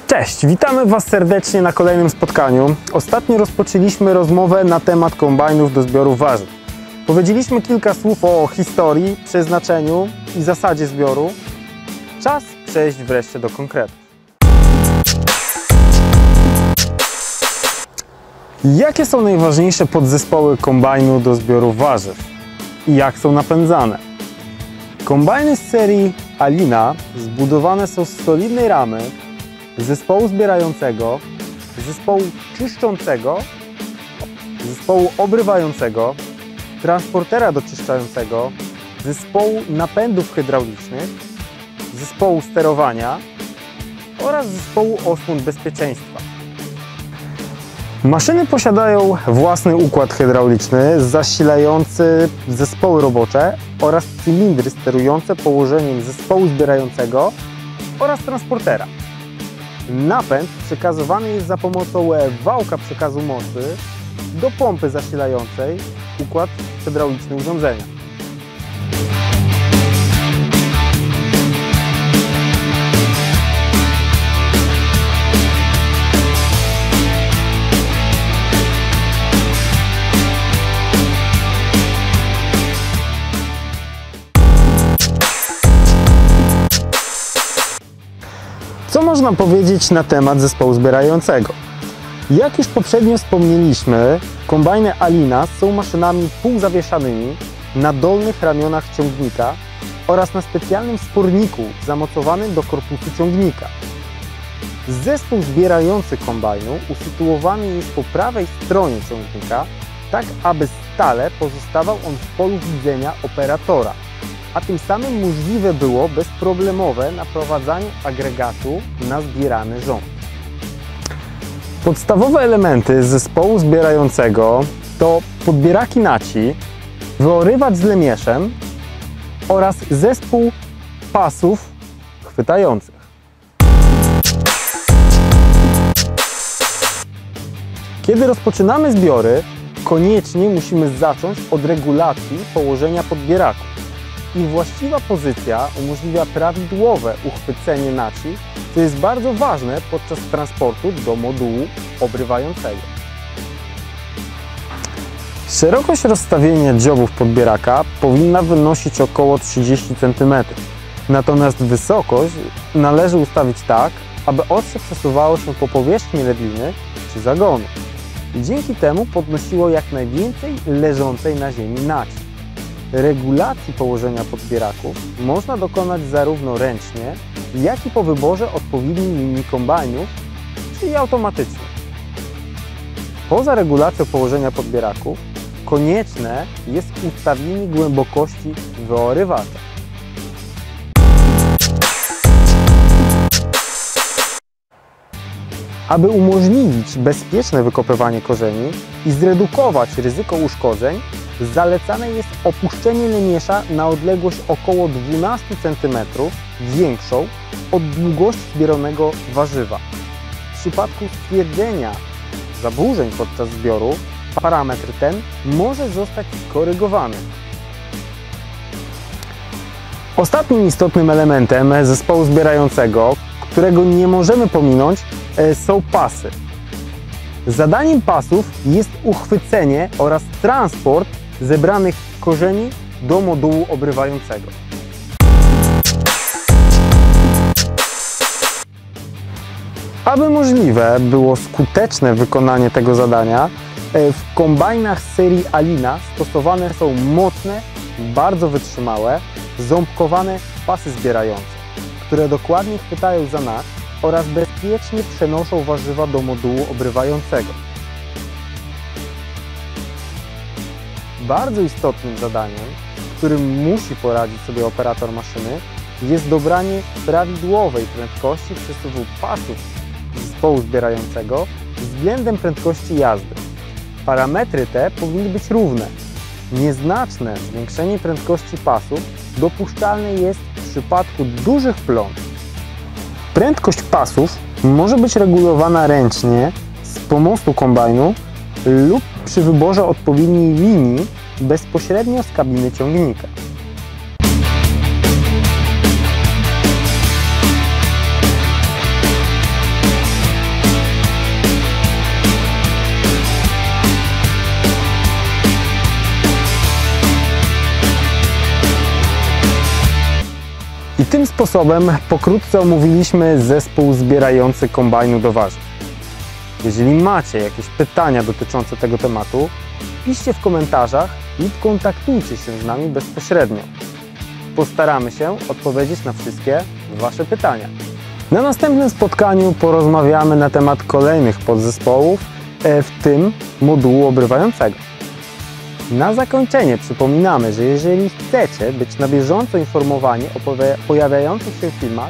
Cześć, witamy Was serdecznie na kolejnym spotkaniu. Ostatnio rozpoczęliśmy rozmowę na temat kombajnów do zbioru warzyw. Powiedzieliśmy kilka słów o historii, przeznaczeniu i zasadzie zbioru. Czas przejść wreszcie do konkretów. Jakie są najważniejsze podzespoły kombajnu do zbioru warzyw i jak są napędzane? Kombajny z serii Alina zbudowane są z solidnej ramy, zespołu zbierającego, zespołu czyszczącego, zespołu obrywającego, transportera doczyszczającego, zespołu napędów hydraulicznych, zespołu sterowania oraz zespołu osłon bezpieczeństwa. Maszyny posiadają własny układ hydrauliczny zasilający zespoły robocze oraz cylindry sterujące położeniem zespołu zbierającego oraz transportera. Napęd przekazywany jest za pomocą wałka przekazu mocy do pompy zasilającej układ hydrauliczny urządzenia. Co można powiedzieć na temat zespołu zbierającego? Jak już poprzednio wspomnieliśmy, kombajny Alina są maszynami półzawieszanymi na dolnych ramionach ciągnika oraz na specjalnym sporniku zamocowanym do korpusu ciągnika. Zespół zbierający kombajnu usytuowany jest po prawej stronie ciągnika, tak aby stale pozostawał on w polu widzenia operatora, a tym samym możliwe było bezproblemowe naprowadzanie agregatu na zbierany rząd. Podstawowe elementy zespołu zbierającego to podbieraki naci, wyorywacz z lemieszem oraz zespół pasów chwytających. Kiedy rozpoczynamy zbiory, koniecznie musimy zacząć od regulacji położenia podbieraków. Ich właściwa pozycja umożliwia prawidłowe uchwycenie naci, co jest bardzo ważne podczas transportu do modułu obrywającego. Szerokość rozstawienia dziobów podbieraka powinna wynosić około 30 cm, natomiast wysokość należy ustawić tak, aby ostrze przesuwało się po powierzchni ledwiny czy zagonu i dzięki temu podnosiło jak najwięcej leżącej na ziemi naci. Regulacji położenia podbieraków można dokonać zarówno ręcznie, jak i po wyborze odpowiedniej linii kombajnów, czyli automatycznie. Poza regulacją położenia podbieraków konieczne jest ustawienie głębokości wyorywacza. Aby umożliwić bezpieczne wykopywanie korzeni i zredukować ryzyko uszkodzeń, zalecane jest opuszczenie lemiesza na odległość około 12 cm większą od długości zbieranego warzywa. W przypadku stwierdzenia zaburzeń podczas zbioru parametr ten może zostać skorygowany. Ostatnim istotnym elementem zespołu zbierającego, którego nie możemy pominąć, są pasy. Zadaniem pasów jest uchwycenie oraz transport zebranych korzeni do modułu obrywającego. Aby możliwe było skuteczne wykonanie tego zadania, w kombajnach z serii Alina stosowane są mocne, bardzo wytrzymałe, ząbkowane pasy zbierające, które dokładnie chwytają za nac oraz bezpiecznie przenoszą warzywa do modułu obrywającego. Bardzo istotnym zadaniem, z którym musi poradzić sobie operator maszyny, jest dobranie prawidłowej prędkości przesuwu pasów zespołu zbierającego względem prędkości jazdy. Parametry te powinny być równe. Nieznaczne zwiększenie prędkości pasów dopuszczalne jest w przypadku dużych plon. Prędkość pasów może być regulowana ręcznie z pomostu kombajnu lub przy wyborze odpowiedniej linii bezpośrednio z kabiny ciągnika. Tym sposobem pokrótce omówiliśmy zespół zbierający kombajnu do warzyw. Jeżeli macie jakieś pytania dotyczące tego tematu, piszcie w komentarzach lub kontaktujcie się z nami bezpośrednio. Postaramy się odpowiedzieć na wszystkie Wasze pytania. Na następnym spotkaniu porozmawiamy na temat kolejnych podzespołów, w tym modułu obrywającego. Na zakończenie przypominamy, że jeżeli chcecie być na bieżąco informowani o pojawiających się filmach,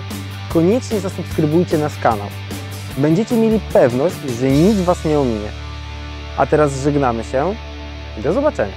koniecznie zasubskrybujcie nasz kanał. Będziecie mieli pewność, że nic Was nie ominie. A teraz żegnamy się i do zobaczenia.